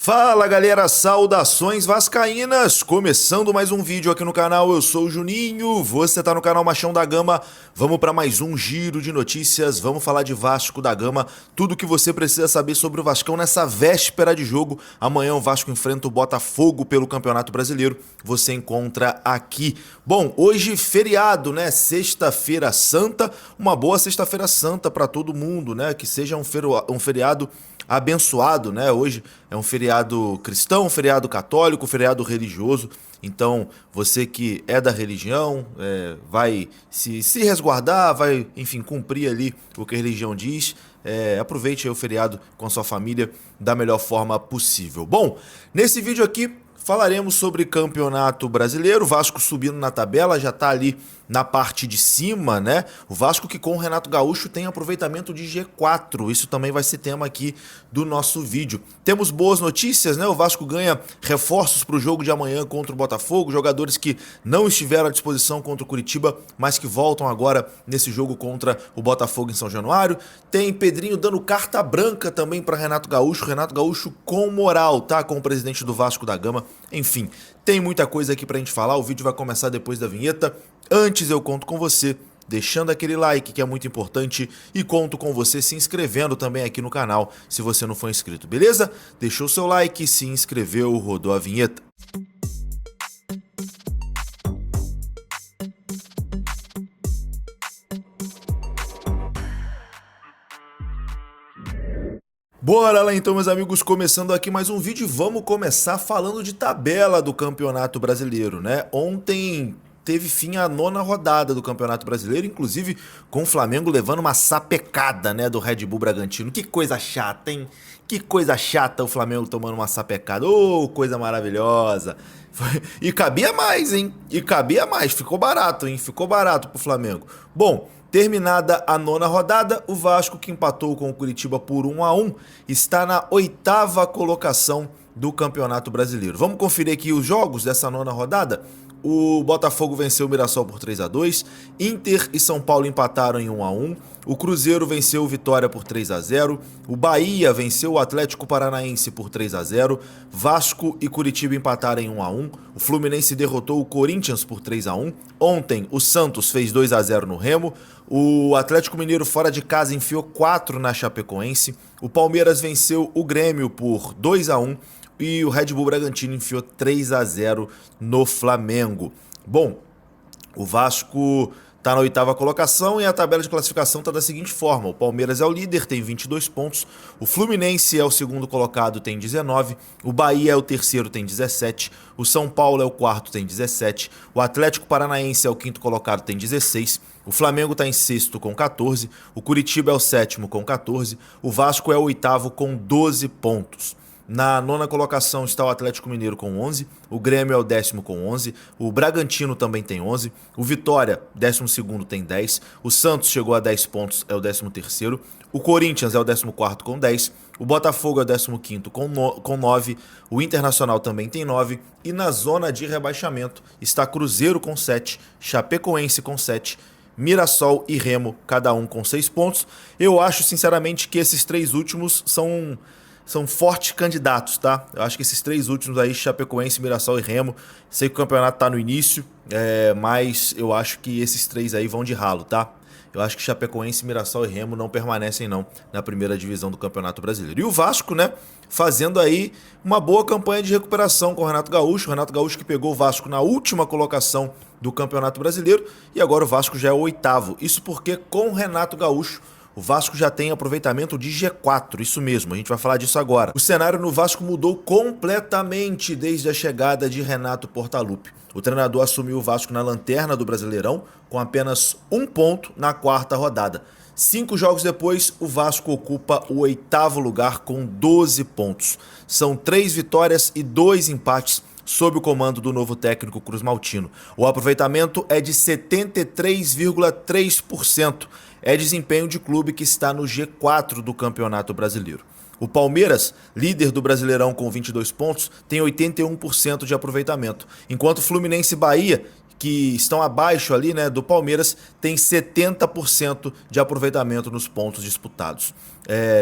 Fala galera, saudações vascaínas! Começando mais um vídeo aqui no canal, eu sou o Juninho, você tá no canal Machão da Gama. Vamos para mais um giro de notícias, vamos falar de Vasco da Gama, tudo o que você precisa saber sobre o Vascão nessa véspera de jogo. Amanhã o Vasco enfrenta o Botafogo pelo Campeonato Brasileiro, você encontra aqui. Bom, hoje feriado, né? Sexta-feira Santa, uma boa Sexta-feira Santa para todo mundo, né? Que seja um feriado abençoado, né? Hoje é um feriado cristão, um feriado católico, um feriado religioso. Então, você que é da religião, vai se resguardar, vai, enfim, cumprir ali o que a religião diz. Aproveite aí o feriado com a sua família da melhor forma possível. Bom, nesse vídeo aqui falaremos sobre Campeonato Brasileiro, o Vasco subindo na tabela, já está ali na parte de cima, né? O Vasco que com o Renato Gaúcho tem aproveitamento de G4, isso também vai ser tema aqui do nosso vídeo. Temos boas notícias, né? O Vasco ganha reforços para o jogo de amanhã contra o Botafogo, jogadores que não estiveram à disposição contra o Curitiba, mas que voltam agora nesse jogo contra o Botafogo em São Januário. Tem Pedrinho dando carta branca também para Renato Gaúcho com moral, tá? Com o presidente do Vasco da Gama. Enfim, tem muita coisa aqui pra gente falar, o vídeo vai começar depois da vinheta. Antes eu conto com você deixando aquele like que é muito importante e conto com você se inscrevendo também aqui no canal se você não for inscrito, beleza? Deixou o seu like, se inscreveu, rodou a vinheta. Bora lá então, meus amigos, começando aqui mais um vídeo. Vamos começar falando de tabela do Campeonato Brasileiro, né? Ontem teve fim a 9ª rodada do Campeonato Brasileiro, inclusive com o Flamengo levando uma sapecada, né, do Red Bull Bragantino. Que coisa chata, hein? Que coisa chata o Flamengo tomando uma sapecada. Ô, coisa maravilhosa. E cabia mais, hein? E cabia mais. Ficou barato, hein? Ficou barato pro Flamengo. Bom, terminada a 9ª rodada, o Vasco, que empatou com o Curitiba por 1-1, está na 8ª colocação do Campeonato Brasileiro. Vamos conferir aqui os jogos dessa 9ª rodada? O Botafogo venceu o Mirassol por 3-2, Inter e São Paulo empataram em 1-1, o Cruzeiro venceu o Vitória por 3-0, o Bahia venceu o Atlético Paranaense por 3-0, Vasco e Curitiba empataram em 1-1, o Fluminense derrotou o Corinthians por 3-1, ontem o Santos fez 2-0 no Remo, o Atlético Mineiro fora de casa enfiou 4 na Chapecoense, o Palmeiras venceu o Grêmio por 2-1, e o Red Bull Bragantino enfiou 3-0 no Flamengo. Bom, o Vasco está na 8ª colocação e a tabela de classificação está da seguinte forma: o Palmeiras é o líder, tem 22 pontos, o Fluminense é o segundo colocado, tem 19, o Bahia é o terceiro, tem 17, o São Paulo é o quarto, tem 17, o Atlético Paranaense é o quinto colocado, tem 16, o Flamengo está em sexto com 14, o Curitiba é o sétimo com 14, o Vasco é o oitavo com 12 pontos. Na 9ª colocação está o Atlético Mineiro com 11, o Grêmio é o 10º com 11, o Bragantino também tem 11, o Vitória, 12º, tem 10, o Santos chegou a 10 pontos, é o 13º, o Corinthians é o 14º com 10, o Botafogo é o 15º com 9, o Internacional também tem 9, e na zona de rebaixamento está Cruzeiro com 7, Chapecoense com 7, Mirassol e Remo, cada um com 6 pontos. Eu acho sinceramente que esses três últimos são fortes candidatos, tá? Eu acho que esses três últimos aí, Chapecoense, Mirassol e Remo, sei que o campeonato tá no início, mas eu acho que esses três aí vão de ralo, tá? Eu acho que Chapecoense, Mirassol e Remo não permanecem não na primeira divisão do Campeonato Brasileiro. E o Vasco, né, fazendo aí uma boa campanha de recuperação com o Renato Gaúcho que pegou o Vasco na última colocação do Campeonato Brasileiro e agora o Vasco já é o 8º. Isso porque com o Renato Gaúcho o Vasco já tem aproveitamento de G4, isso mesmo, a gente vai falar disso agora. O cenário no Vasco mudou completamente desde a chegada de Renato Portaluppi. O treinador assumiu o Vasco na lanterna do Brasileirão, com apenas 1 ponto na 4ª rodada. 5 jogos depois, o Vasco ocupa o 8º lugar com 12 pontos. São 3 vitórias e 2 empates sob o comando do novo técnico Cruz Maltino. O aproveitamento é de 73,3%. É desempenho de clube que está no G4 do Campeonato Brasileiro. O Palmeiras, líder do Brasileirão com 22 pontos, tem 81% de aproveitamento, enquanto Fluminense e Bahia, que estão abaixo ali, né, do Palmeiras, tem 70% de aproveitamento nos pontos disputados.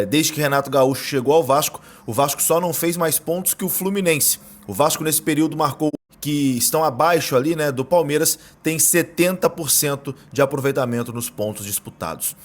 Desde que Renato Gaúcho chegou ao Vasco, o Vasco só não fez mais pontos que o Fluminense. O Vasco nesse período marcou, que estão abaixo ali, né, do Palmeiras, tem 70% de aproveitamento nos pontos disputados.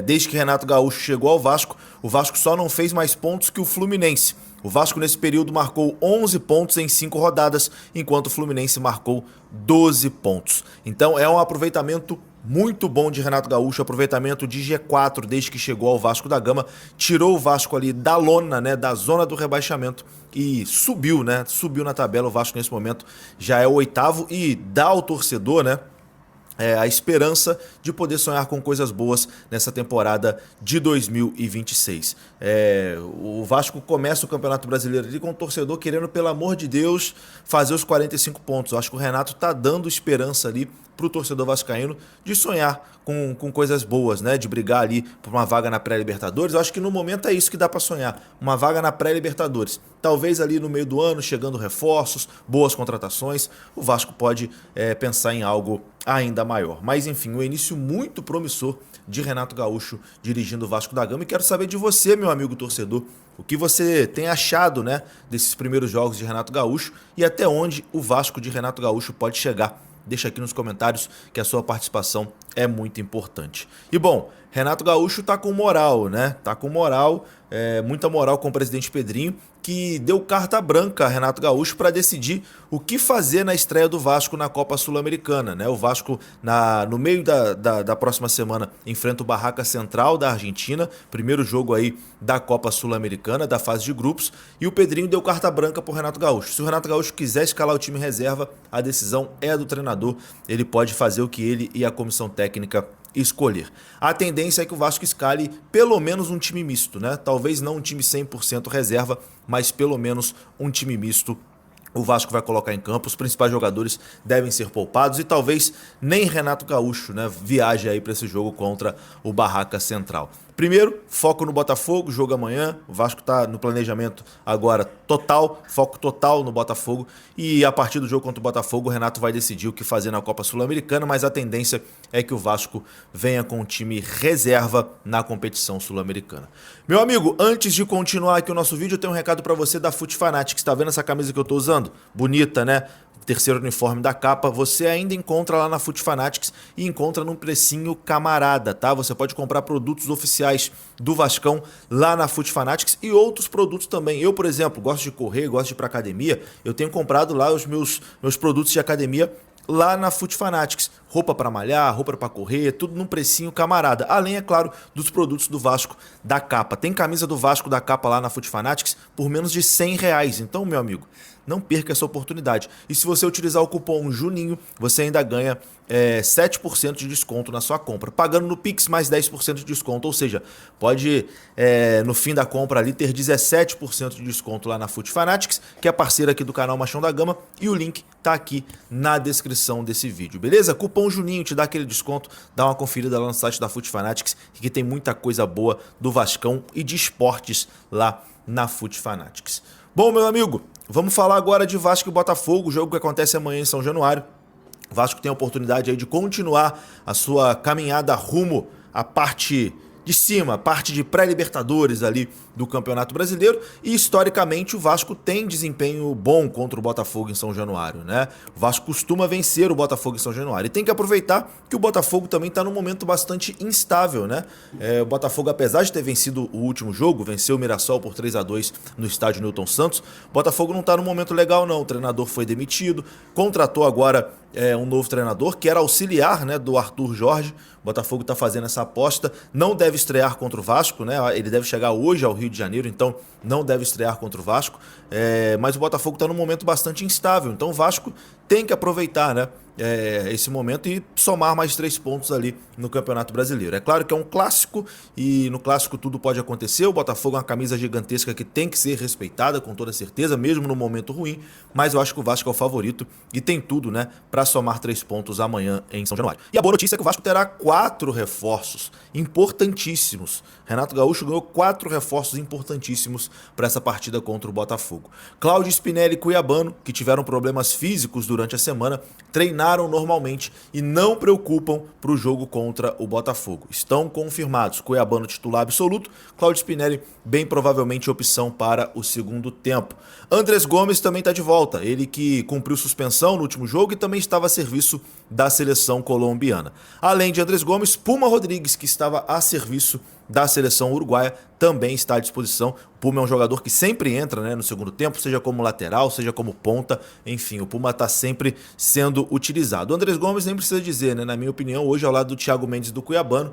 Desde que Renato Gaúcho chegou ao Vasco, o Vasco só não fez mais pontos que o Fluminense. O Vasco nesse período marcou 11 pontos em 5 rodadas, enquanto o Fluminense marcou 12 pontos. Então é um aproveitamento muito bom de Renato Gaúcho, aproveitamento de G4 desde que chegou ao Vasco da Gama, tirou o Vasco ali da lona, né, da zona do rebaixamento e subiu, né, subiu na tabela. O Vasco nesse momento já é o 8º e dá ao torcedor, né, a esperança de poder sonhar com coisas boas nessa temporada de 2026. O Vasco começa o Campeonato Brasileiro ali com o torcedor querendo, pelo amor de Deus, fazer os 45 pontos. Eu acho que o Renato está dando esperança ali para o torcedor vascaíno de sonhar com coisas boas, né? De brigar ali por uma vaga na pré-Libertadores. Eu acho que no momento é isso que dá para sonhar, uma vaga na pré-Libertadores. Talvez ali no meio do ano, chegando reforços, boas contratações, o Vasco pode pensar em algo ainda maior. Mas enfim, um início muito promissor de Renato Gaúcho dirigindo o Vasco da Gama. E quero saber de você, meu amigo torcedor, o que você tem achado, né, desses primeiros jogos de Renato Gaúcho e até onde o Vasco de Renato Gaúcho pode chegar. Deixa aqui nos comentários que a sua participação é muito importante. E bom, Renato Gaúcho tá com moral, né? Tá com moral, muita moral com o presidente Pedrinho, que deu carta branca a Renato Gaúcho para decidir o que fazer na estreia do Vasco na Copa Sul-Americana, né? O Vasco, no meio da próxima semana, enfrenta o Barraca Central da Argentina, primeiro jogo aí da Copa Sul-Americana, da fase de grupos, e o Pedrinho deu carta branca pro Renato Gaúcho. Se o Renato Gaúcho quiser escalar o time reserva, a decisão é do treinador, ele pode fazer o que ele e a comissão técnica escolher. A tendência é que o Vasco escale pelo menos um time misto, né? Talvez não um time 100% reserva, mas pelo menos um time misto o Vasco vai colocar em campo. Os principais jogadores devem ser poupados e talvez nem Renato Gaúcho, né, viaje aí para esse jogo contra o Barraca Central. Primeiro, foco no Botafogo, jogo amanhã. O Vasco está no planejamento agora total, foco total no Botafogo. E a partir do jogo contra o Botafogo, o Renato vai decidir o que fazer na Copa Sul-Americana, mas a tendência é que o Vasco venha com um time reserva na competição sul-americana. Meu amigo, antes de continuar aqui o nosso vídeo, eu tenho um recado para você da Fut Fanatics. Está vendo essa camisa que eu estou usando? Bonita, né? Terceiro uniforme da capa, você ainda encontra lá na Fut Fanatics e encontra num precinho camarada, tá? Você pode comprar produtos oficiais do Vascão lá na Fut Fanatics e outros produtos também. Eu, por exemplo, gosto de correr, gosto de ir pra academia, eu tenho comprado lá os meus produtos de academia lá na Fut Fanatics. Roupa para malhar, roupa para correr, tudo num precinho camarada. Além, é claro, dos produtos do Vasco da capa. Tem camisa do Vasco da capa lá na Fut Fanatics por menos de R$100. Então, meu amigo, não perca essa oportunidade. E se você utilizar o cupom JUNINHO, você ainda ganha 7% de desconto na sua compra. Pagando no Pix mais 10% de desconto. Ou seja, pode no fim da compra ali ter 17% de desconto lá na Fut Fanatics, que é parceira aqui do canal Machão da Gama. E o link tá aqui na descrição desse vídeo, beleza? Cupom JUNINHO te dá aquele desconto. Dá uma conferida lá no site da Fut Fanatics, que tem muita coisa boa do Vascão e de esportes lá na Fut Fanatics. Bom, meu amigo, vamos falar agora de Vasco e Botafogo, o jogo que acontece amanhã em São Januário. O Vasco tem a oportunidade aí de continuar a sua caminhada rumo à parte de cima, parte de pré-libertadores ali do Campeonato Brasileiro, e historicamente o Vasco tem desempenho bom contra o Botafogo em São Januário, né? O Vasco costuma vencer o Botafogo em São Januário e tem que aproveitar que o Botafogo também está num momento bastante instável, né? O Botafogo, apesar de ter vencido o último jogo, venceu o Mirassol por 3-2 no estádio Newton Santos, o Botafogo não está num momento legal não, o treinador foi demitido, contratou agora um novo treinador que era auxiliar, né, do Arthur Jorge. O Botafogo está fazendo essa aposta, não deve estrear contra o Vasco, né? Ele deve chegar hoje ao Rio de Janeiro, então não deve estrear contra o Vasco, mas o Botafogo está num momento bastante instável, então o Vasco tem que aproveitar, né, esse momento e somar mais 3 pontos ali no Campeonato Brasileiro. É claro que é um clássico e no clássico tudo pode acontecer. O Botafogo é uma camisa gigantesca que tem que ser respeitada com toda certeza, mesmo no momento ruim, mas eu acho que o Vasco é o favorito e tem tudo, né, para somar 3 pontos amanhã em São Januário. E a boa notícia é que o Vasco terá 4 reforços importantíssimos. Renato Gaúcho ganhou 4 reforços importantíssimos para essa partida contra o Botafogo. Cláudio Spinelli e Cuiabano, que tiveram problemas físicos durante a semana, treinaram treinaram normalmente e não preocupam para o jogo contra o Botafogo. Estão confirmados: Cuiabano titular absoluto, Claudio Spinelli bem provavelmente opção para o segundo tempo. Andrés Gomes também está de volta, ele que cumpriu suspensão no último jogo e também estava a serviço da seleção colombiana. Além de Andrés Gomes, Puma Rodrigues, que estava a serviço da seleção uruguaia, também está à disposição. O Puma é um jogador que sempre entra, né, no segundo tempo, seja como lateral, seja como ponta, enfim, o Puma está sempre sendo utilizado. O Andrés Gomes nem precisa dizer, né, na minha opinião, hoje ao lado do Thiago Mendes do Cuiabano,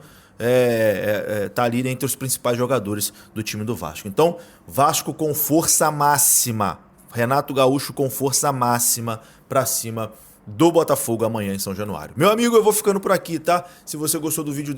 tá ali entre os principais jogadores do time do Vasco. Então, Vasco com força máxima, Renato Gaúcho com força máxima para cima do Botafogo amanhã em São Januário. Meu amigo, eu vou ficando por aqui, tá? Se você gostou do vídeo,